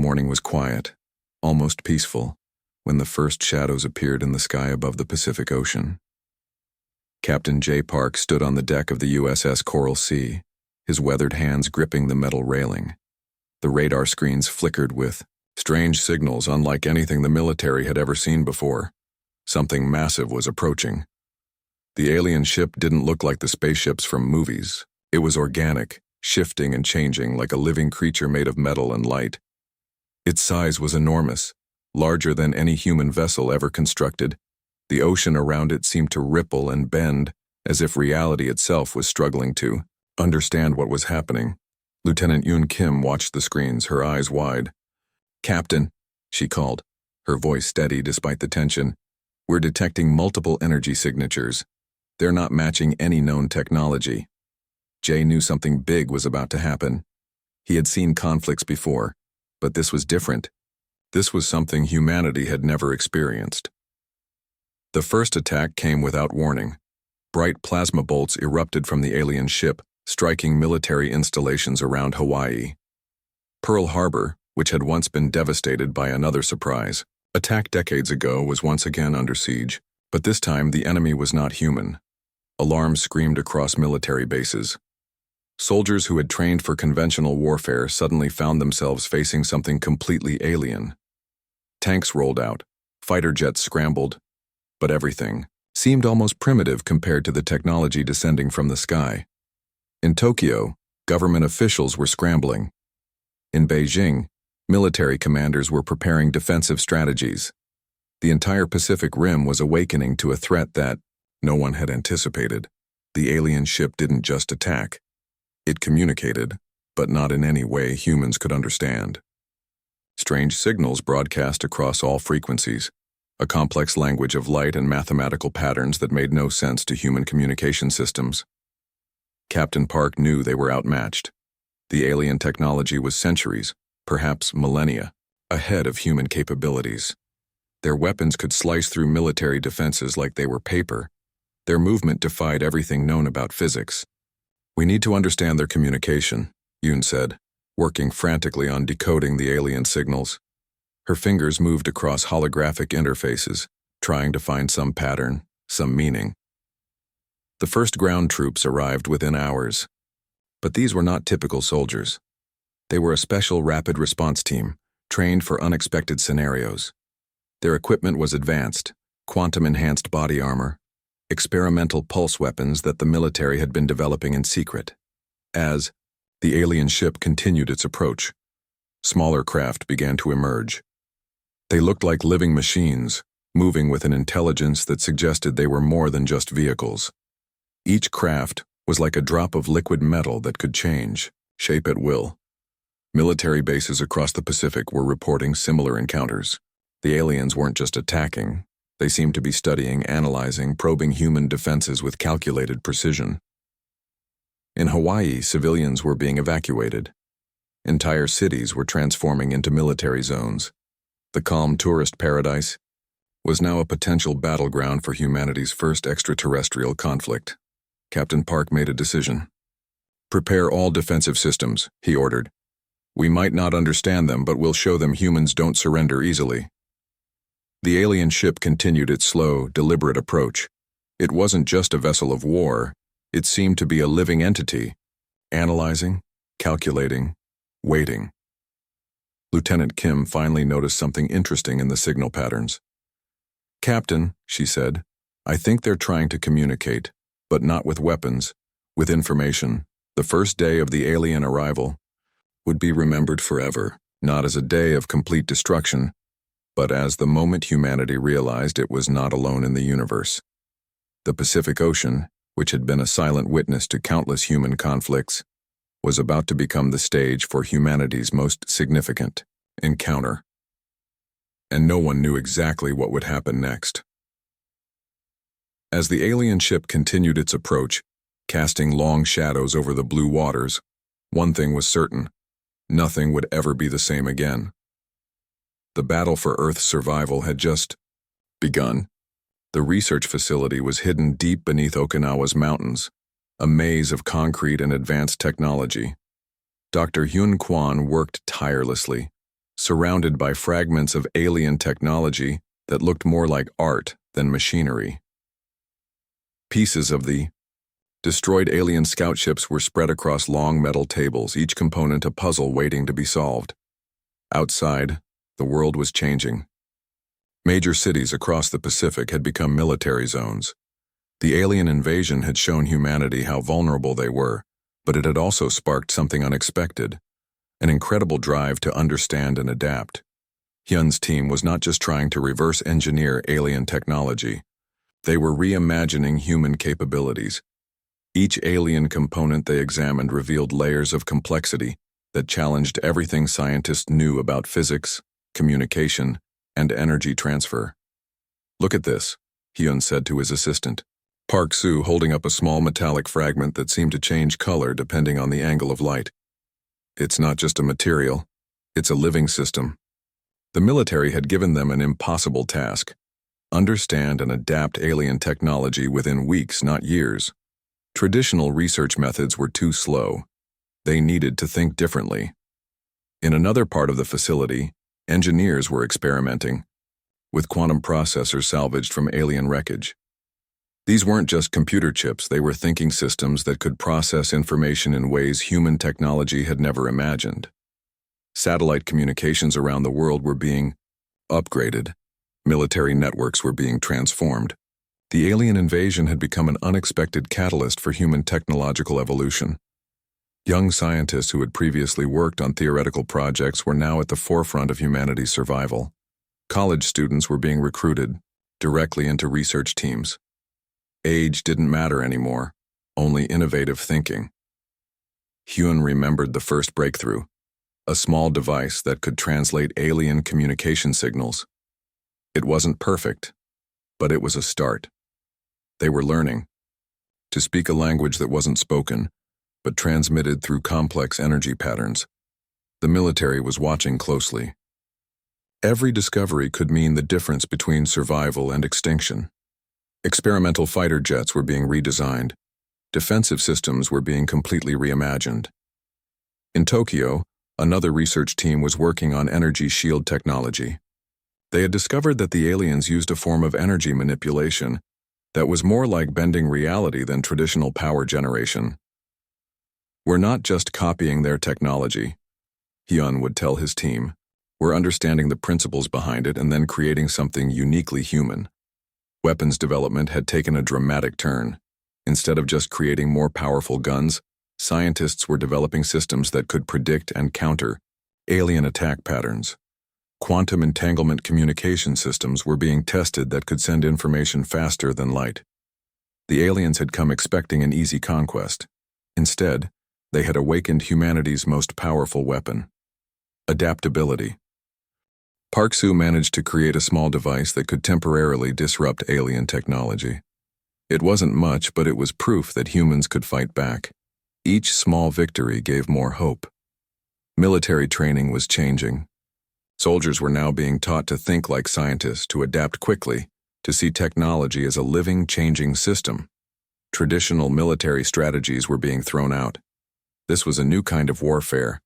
morning was quiet, almost peaceful, when the first shadows appeared in the sky above the Pacific Ocean. Captain J. Park stood on the deck of the USS Coral Sea, his weathered hands gripping the metal railing. The radar screens flickered with strange signals unlike anything the military had ever seen before. Something massive was approaching. The alien ship didn't look like the spaceships from movies. It was organic, shifting and changing like a living creature made of metal and light. Its size was enormous, larger than any human vessel ever constructed. The ocean around it seemed to ripple and bend, as if reality itself was struggling to understand what was happening. Lieutenant Yoon Kim watched the screens, her eyes wide. "Captain," she called, her voice steady despite the tension, "we're detecting multiple energy signatures. They're not matching any known technology." Jay knew something big was about to happen. He had seen conflicts before, but this was different. This was something humanity had never experienced. The first attack came without warning. Bright plasma bolts erupted from the alien ship, striking military installations around Hawaii. Pearl Harbor, which had once been devastated by another surprise attack decades ago, was once again under siege, but this time the enemy was not human. Alarms screamed across military bases. Soldiers who had trained for conventional warfare suddenly found themselves facing something completely alien. Tanks rolled out, fighter jets scrambled, but everything seemed almost primitive compared to the technology descending from the sky. In Tokyo, government officials were scrambling. In Beijing, military commanders were preparing defensive strategies. The entire Pacific Rim was awakening to a threat that no one had anticipated. The alien ship didn't just attack. It communicated, but not in any way humans could understand. Strange signals broadcast across all frequencies, a complex language of light and mathematical patterns that made no sense to human communication systems. Captain Park knew they were outmatched. The alien technology was centuries, perhaps millennia, ahead of human capabilities. Their weapons could slice through military defenses like they were paper. Their movement defied everything known about physics. "We need to understand their communication," Yoon said, working frantically on decoding the alien signals. Her fingers moved across holographic interfaces, trying to find some pattern, some meaning. The first ground troops arrived within hours. But these were not typical soldiers. They were a special rapid response team, trained for unexpected scenarios. Their equipment was advanced, quantum-enhanced body armor, experimental pulse weapons that the military had been developing in secret. As the alien ship continued its approach, smaller craft began to emerge. They looked like living machines, moving with an intelligence that suggested they were more than just vehicles. Each craft was like a drop of liquid metal that could change shape at will. Military bases across the Pacific were reporting similar encounters. The aliens weren't just attacking. They seemed to be studying, analyzing, probing human defenses with calculated precision. In Hawaii, civilians were being evacuated. Entire cities were transforming into military zones. The calm tourist paradise was now a potential battleground for humanity's first extraterrestrial conflict. Captain Park made a decision. "Prepare all defensive systems," he ordered. "We might not understand them, but we'll show them humans don't surrender easily." The alien ship continued its slow, deliberate approach. It wasn't just a vessel of war. It seemed to be a living entity, analyzing, calculating, waiting. Lieutenant Kim finally noticed something interesting in the signal patterns. "Captain," she said, "I think they're trying to communicate, but not with weapons, with information." The first day of the alien arrival would be remembered forever, not as a day of complete destruction, but as the moment humanity realized it was not alone in the universe. The Pacific Ocean, which had been a silent witness to countless human conflicts, was about to become the stage for humanity's most significant encounter. And no one knew exactly what would happen next. As the alien ship continued its approach, casting long shadows over the blue waters, one thing was certain: nothing would ever be the same again. The battle for Earth's survival had just begun. The research facility was hidden deep beneath Okinawa's mountains, a maze of concrete and advanced technology. Dr. Hyun Kwan worked tirelessly, surrounded by fragments of alien technology that looked more like art than machinery. Pieces of the destroyed alien scout ships were spread across long metal tables, each component a puzzle waiting to be solved. Outside, the world was changing. Major cities across the Pacific had become military zones. The alien invasion had shown humanity how vulnerable they were, but it had also sparked something unexpected, an incredible drive to understand and adapt. Hyun's team was not just trying to reverse engineer alien technology. They were reimagining human capabilities. Each alien component they examined revealed layers of complexity that challenged everything scientists knew about physics, communication, and energy transfer. "Look at this," Hyun said to his assistant, Park Soo holding up a small metallic fragment that seemed to change color depending on the angle of light. "It's not just a material, it's a living system." The military had given them an impossible task: understand and adapt alien technology within weeks, not years. Traditional research methods were too slow. They needed to think differently. In another part of the facility, engineers were experimenting with quantum processors salvaged from alien wreckage. These weren't just computer chips, they were thinking systems that could process information in ways human technology had never imagined. Satellite communications around the world were being upgraded. Military networks were being transformed. The alien invasion had become an unexpected catalyst for human technological evolution. Young scientists who had previously worked on theoretical projects were now at the forefront of humanity's survival. College students were being recruited directly into research teams. Age didn't matter anymore, only innovative thinking. Hyun remembered the first breakthrough, a small device that could translate alien communication signals. It wasn't perfect, but it was a start. They were learning to speak a language that wasn't spoken, but transmitted through complex energy patterns. The military was watching closely. Every discovery could mean the difference between survival and extinction. Experimental fighter jets were being redesigned. Defensive systems were being completely reimagined. In Tokyo, another research team was working on energy shield technology. They had discovered that the aliens used a form of energy manipulation that was more like bending reality than traditional power generation. "We're not just copying their technology," Hyun would tell his team. "We're understanding the principles behind it and then creating something uniquely human." Weapons development had taken a dramatic turn. Instead of just creating more powerful guns, scientists were developing systems that could predict and counter alien attack patterns. Quantum entanglement communication systems were being tested that could send information faster than light. The aliens had come expecting an easy conquest. Instead, they had awakened humanity's most powerful weapon: adaptability. Park Soo managed to create a small device that could temporarily disrupt alien technology. It wasn't much, but it was proof that humans could fight back. Each small victory gave more hope. Military training was changing. Soldiers were now being taught to think like scientists, to adapt quickly, to see technology as a living, changing system. Traditional military strategies were being thrown out. This was a new kind of warfare.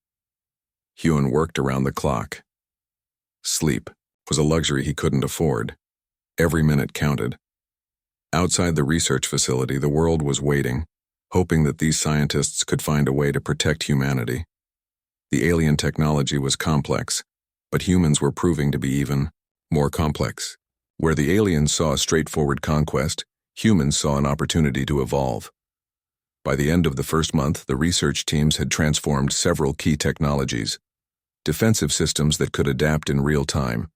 Hyun worked around the clock. Sleep was a luxury he couldn't afford. Every minute counted. Outside the research facility, the world was waiting, hoping that these scientists could find a way to protect humanity. The alien technology was complex, but humans were proving to be even more complex. Where the aliens saw a straightforward conquest, humans saw an opportunity to evolve. By the end of the first month, the research teams had transformed several key technologies: defensive systems that could adapt in real time,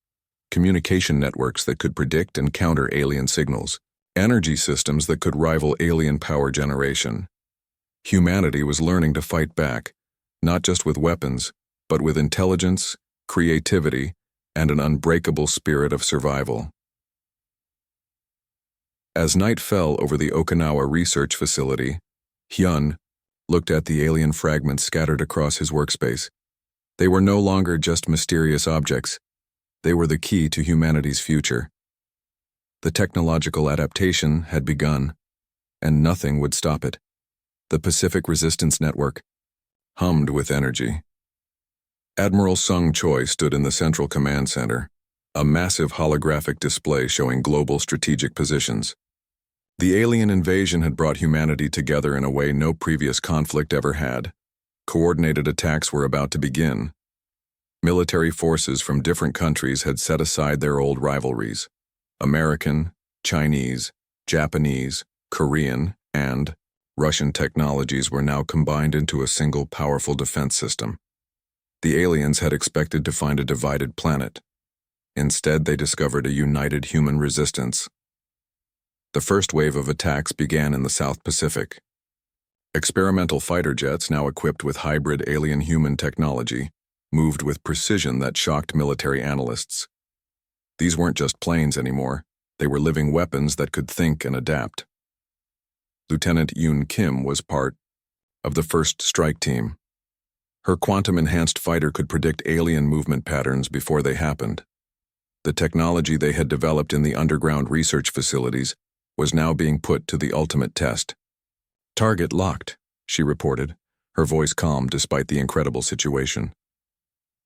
communication networks that could predict and counter alien signals, energy systems that could rival alien power generation. Humanity was learning to fight back, not just with weapons, but with intelligence, creativity, and an unbreakable spirit of survival. As night fell over the Okinawa research facility, Hyun looked at the alien fragments scattered across his workspace. They were no longer just mysterious objects. They were the key to humanity's future. The technological adaptation had begun, and nothing would stop it. The Pacific Resistance Network hummed with energy. Admiral Sung Choi stood in the Central Command Center, a massive holographic display showing global strategic positions. The alien invasion had brought humanity together in a way no previous conflict ever had. Coordinated attacks were about to begin. Military forces from different countries had set aside their old rivalries. American, Chinese, Japanese, Korean, and Russian technologies were now combined into a single powerful defense system. The aliens had expected to find a divided planet. Instead, they discovered a united human resistance. The first wave of attacks began in the South Pacific. Experimental fighter jets, now equipped with hybrid alien-human technology, moved with precision that shocked military analysts. These weren't just planes anymore. They were living weapons that could think and adapt. Lieutenant Yoon Kim was part of the first strike team. Her quantum-enhanced fighter could predict alien movement patterns before they happened. The technology they had developed in the underground research facilities was now being put to the ultimate test. "Target locked," she reported, her voice calm despite the incredible situation.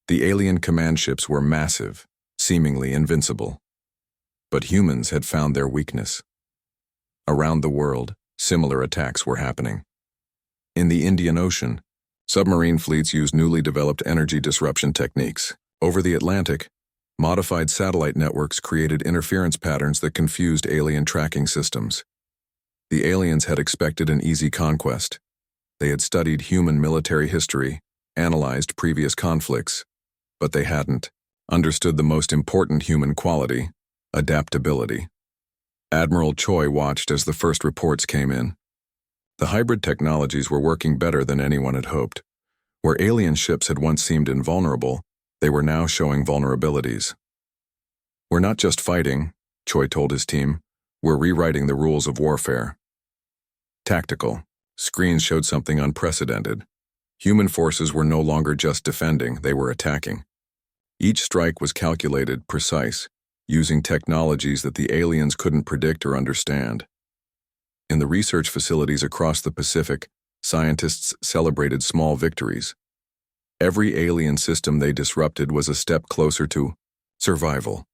The alien command ships were massive, seemingly invincible. But humans had found their weakness. Around the world, similar attacks were happening. In the Indian Ocean, submarine fleets used newly developed energy disruption techniques. Over the Atlantic, modified satellite networks created interference patterns that confused alien tracking systems. The aliens had expected an easy conquest. They had studied human military history, analyzed previous conflicts, but they hadn't understood the most important human quality: adaptability. Admiral Choi watched as the first reports came in. The hybrid technologies were working better than anyone had hoped. Where alien ships had once seemed invulnerable, they were now showing vulnerabilities. "We're not just fighting," Choi told his team. "We're rewriting the rules of warfare." Tactical. Screens showed something unprecedented. Human forces were no longer just defending, they were attacking. Each strike was calculated, precise, using technologies that the aliens couldn't predict or understand. In the research facilities across the Pacific, scientists celebrated small victories. Every alien system they disrupted was a step closer to survival.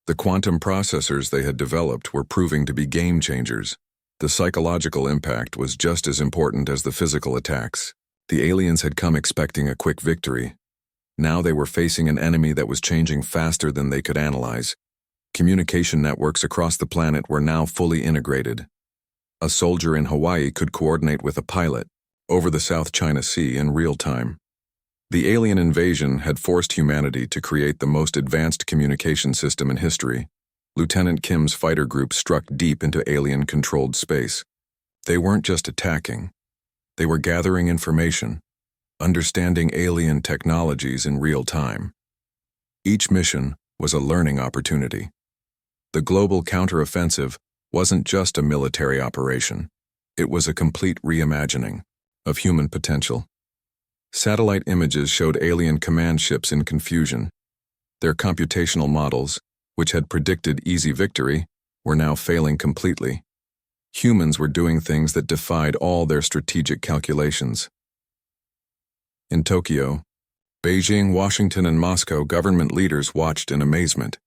The quantum processors they had developed were proving to be game changers. The psychological impact was just as important as the physical attacks. The aliens had come expecting a quick victory. Now they were facing an enemy that was changing faster than they could analyze. Communication networks across the planet were now fully integrated. A soldier in Hawaii could coordinate with a pilot over the South China Sea in real time. The alien invasion had forced humanity to create the most advanced communication system in history. Lieutenant Kim's fighter group struck deep into alien-controlled space. They weren't just attacking. They were gathering information, understanding alien technologies in real time. Each mission was a learning opportunity. The global counteroffensive wasn't just a military operation. It was a complete reimagining of human potential. Satellite images showed alien command ships in confusion. Their computational models, which had predicted easy victory, were now failing completely. Humans were doing things that defied all their strategic calculations. In Tokyo, Beijing, Washington, and Moscow, government leaders watched in amazement.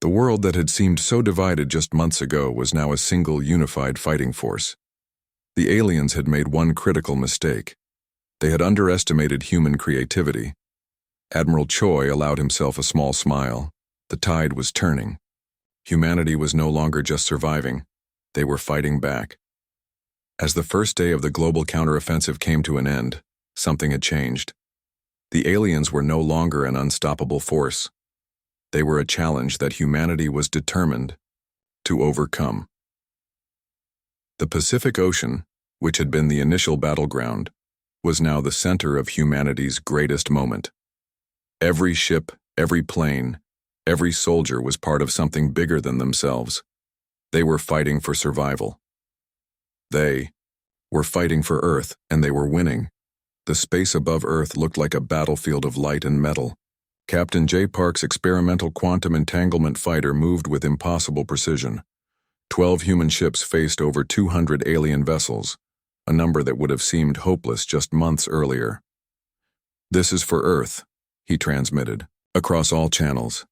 The world that had seemed so divided just months ago was now a single unified fighting force. The aliens had made one critical mistake. They had underestimated human creativity. Admiral Choi allowed himself a small smile. The tide was turning. Humanity was no longer just surviving. They were fighting back. As the first day of the global counteroffensive came to an end, something had changed. The aliens were no longer an unstoppable force. They were a challenge that humanity was determined to overcome. The Pacific Ocean, which had been the initial battleground, was now the center of humanity's greatest moment. Every ship, every plane, every soldier was part of something bigger than themselves. They were fighting for survival. They were fighting for Earth, and they were winning. The space above Earth looked like a battlefield of light and metal. Captain J. Park's experimental quantum entanglement fighter moved with impossible precision. 12 human ships faced over 200 alien vessels, a number that would have seemed hopeless just months earlier. "This is for Earth," he transmitted, across all channels.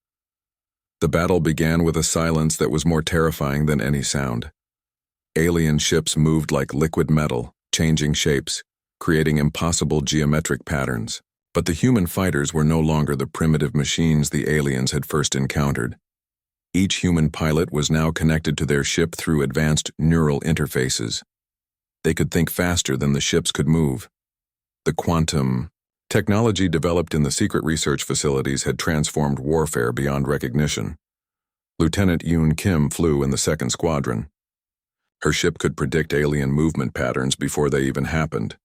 The battle began with a silence that was more terrifying than any sound. Alien ships moved like liquid metal, changing shapes, creating impossible geometric patterns. But the human fighters were no longer the primitive machines the aliens had first encountered. Each human pilot was now connected to their ship through advanced neural interfaces. They could think faster than the ships could move. The quantum technology developed in the secret research facilities had transformed warfare beyond recognition. Lieutenant Yoon Kim flew in the 2nd Squadron. Her ship could predict alien movement patterns before they even happened.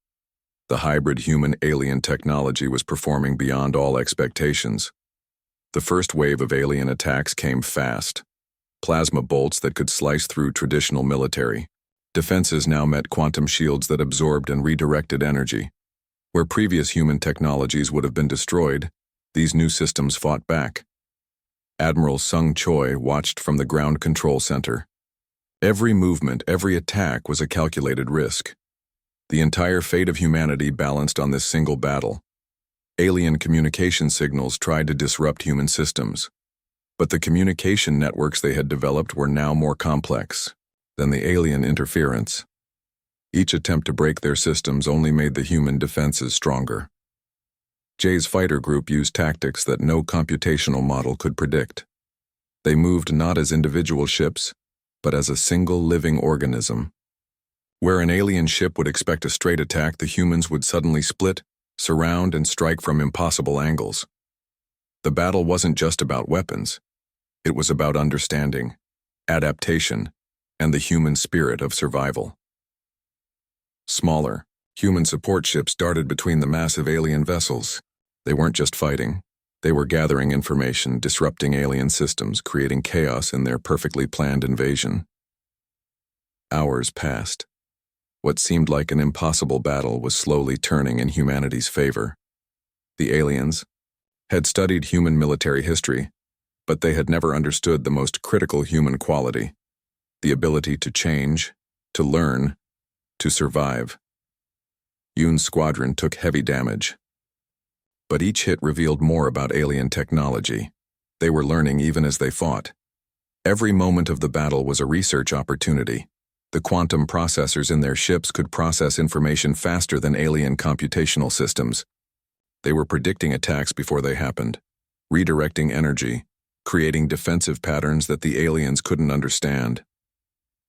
The hybrid human-alien technology was performing beyond all expectations. The first wave of alien attacks came fast. Plasma bolts that could slice through traditional military. Defenses now met quantum shields that absorbed and redirected energy. Where previous human technologies would have been destroyed, these new systems fought back. Admiral Sung Choi watched from the ground control center. Every movement, every attack was a calculated risk. The entire fate of humanity balanced on this single battle. Alien communication signals tried to disrupt human systems. But the communication networks they had developed were now more complex than the alien interference. Each attempt to break their systems only made the human defenses stronger. Jay's fighter group used tactics that no computational model could predict. They moved not as individual ships, but as a single living organism. Where an alien ship would expect a straight attack, the humans would suddenly split, surround, and strike from impossible angles. The battle wasn't just about weapons. It was about understanding, adaptation, and the human spirit of survival. Smaller, human support ships darted between the massive alien vessels. They weren't just fighting. They were gathering information, disrupting alien systems, creating chaos in their perfectly planned invasion. Hours passed. What seemed like an impossible battle was slowly turning in humanity's favor. The aliens had studied human military history, but they had never understood the most critical human quality: the ability to change, to learn, to survive. Yoon's squadron took heavy damage. But each hit revealed more about alien technology. They were learning even as they fought. Every moment of the battle was a research opportunity. The quantum processors in their ships could process information faster than alien computational systems. They were predicting attacks before they happened, redirecting energy, creating defensive patterns that the aliens couldn't understand.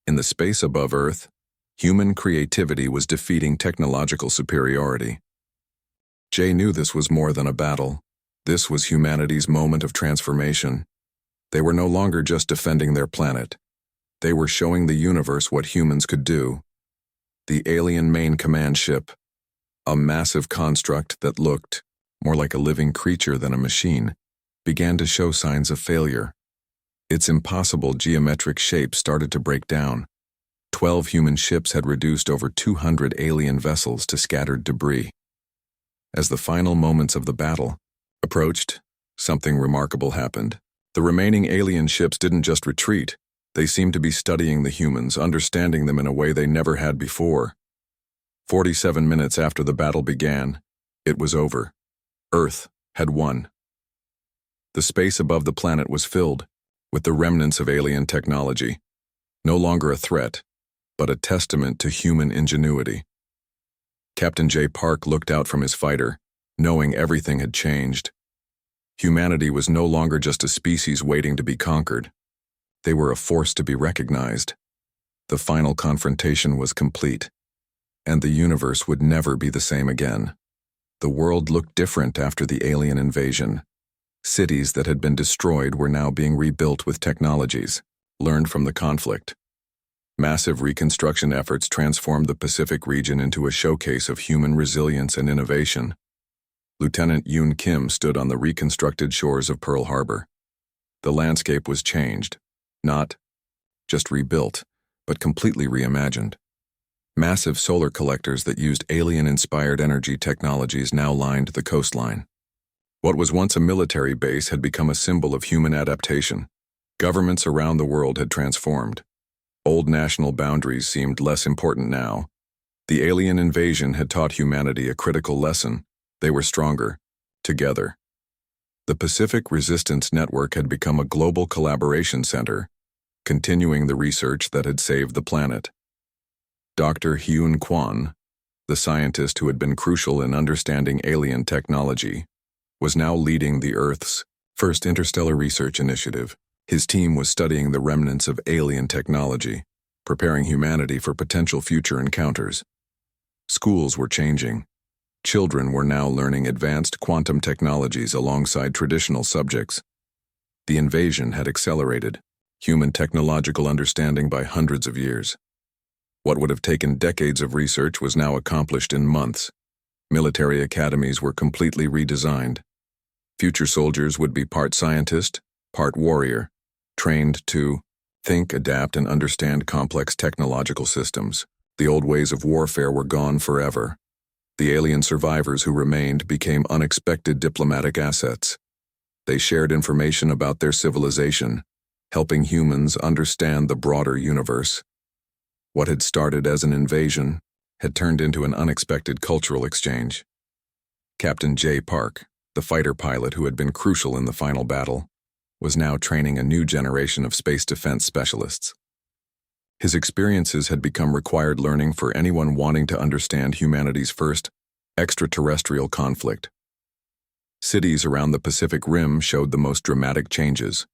In the space above Earth, human creativity was defeating technological superiority. Jay knew this was more than a battle. This was humanity's moment of transformation. They were no longer just defending their planet. They were showing the universe what humans could do. The alien main command ship, a massive construct that looked more like a living creature than a machine, began to show signs of failure. Its impossible geometric shape started to break down. 12 human ships had reduced over 200 alien vessels to scattered debris. As the final moments of the battle approached, something remarkable happened. The remaining alien ships didn't just retreat. They seemed to be studying the humans, understanding them in a way they never had before. 47 minutes after the battle began, it was over. Earth had won. The space above the planet was filled with the remnants of alien technology, no longer a threat, but a testament to human ingenuity. Captain J. Park looked out from his fighter, knowing everything had changed. Humanity was no longer just a species waiting to be conquered. They were a force to be recognized. The final confrontation was complete, and the universe would never be the same again. The world looked different after the alien invasion. Cities that had been destroyed were now being rebuilt with technologies learned from the conflict. Massive reconstruction efforts transformed the Pacific region into a showcase of human resilience and innovation. Lieutenant Yoon Kim stood on the reconstructed shores of Pearl Harbor. The landscape was changed, not just rebuilt, but completely reimagined. Massive solar collectors that used alien-inspired energy technologies now lined the coastline. What was once a military base had become a symbol of human adaptation. Governments around the world had transformed. Old national boundaries seemed less important now. The alien invasion had taught humanity a critical lesson. They were stronger, together. The Pacific Resistance Network had become a global collaboration center, continuing the research that had saved the planet. Dr. Hyun Kwan, the scientist who had been crucial in understanding alien technology, was now leading the Earth's first interstellar research initiative. His team was studying the remnants of alien technology, preparing humanity for potential future encounters. Schools were changing. Children were now learning advanced quantum technologies alongside traditional subjects. The invasion had accelerated human technological understanding by hundreds of years. What would have taken decades of research was now accomplished in months. Military academies were completely redesigned. Future soldiers would be part scientist, part warrior, trained to think, adapt, and understand complex technological systems. The old ways of warfare were gone forever. The alien survivors who remained became unexpected diplomatic assets. They shared information about their civilization, helping humans understand the broader universe. What had started as an invasion had turned into an unexpected cultural exchange. Captain J. Park, the fighter pilot who had been crucial in the final battle, was now training a new generation of space defense specialists. His experiences had become required learning for anyone wanting to understand humanity's first extraterrestrial conflict. Cities around the Pacific Rim showed the most dramatic changes.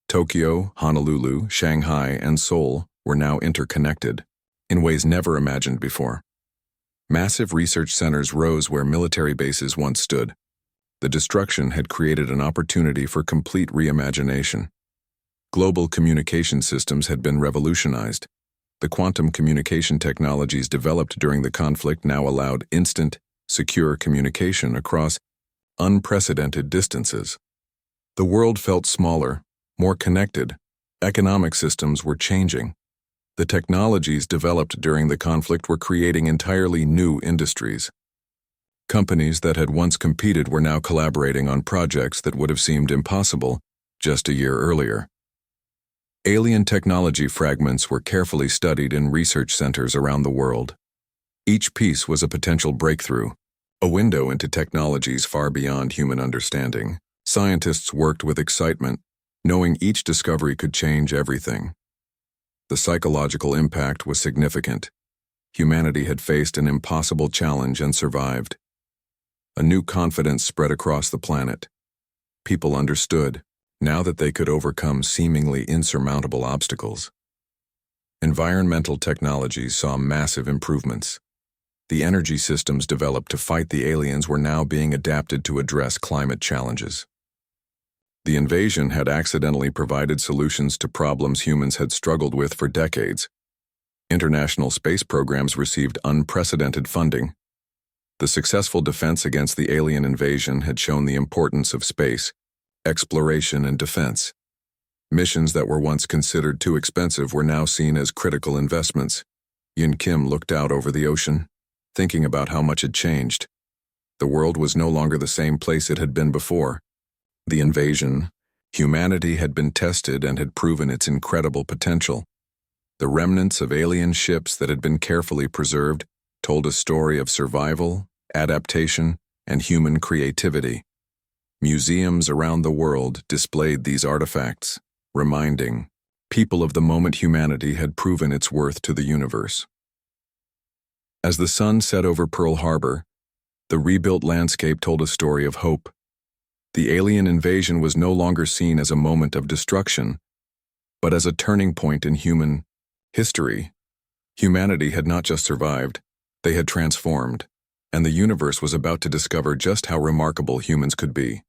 Tokyo, Honolulu, Shanghai, and Seoul were now interconnected in ways never imagined before. Massive research centers rose where military bases once stood. The destruction had created an opportunity for complete reimagination. Global communication systems had been revolutionized. The quantum communication technologies developed during the conflict now allowed instant, secure communication across unprecedented distances. The world felt smaller, more connected. Economic systems were changing. The technologies developed during the conflict were creating entirely new industries. Companies that had once competed were now collaborating on projects that would have seemed impossible just a year earlier. Alien technology fragments were carefully studied in research centers around the world. Each piece was a potential breakthrough, a window into technologies far beyond human understanding. Scientists worked with excitement, knowing each discovery could change everything. The psychological impact was significant. Humanity had faced an impossible challenge and survived. A new confidence spread across the planet. People understood, now that they could overcome seemingly insurmountable obstacles. Environmental technologies saw massive improvements. The energy systems developed to fight the aliens were now being adapted to address climate challenges. The invasion had accidentally provided solutions to problems humans had struggled with for decades. International space programs received unprecedented funding. The successful defense against the alien invasion had shown the importance of space, exploration, and defense. Missions that were once considered too expensive were now seen as critical investments. Yin Kim looked out over the ocean, thinking about how much had changed. The world was no longer the same place it had been before. The invasion, humanity had been tested and had proven its incredible potential. The remnants of alien ships that had been carefully preserved told a story of survival, adaptation, and human creativity. Museums around the world displayed these artifacts, reminding people of the moment humanity had proven its worth to the universe. As the sun set over Pearl Harbor, the rebuilt landscape told a story of hope. The alien invasion was no longer seen as a moment of destruction, but as a turning point in human history. Humanity had not just survived, they had transformed, and the universe was about to discover just how remarkable humans could be.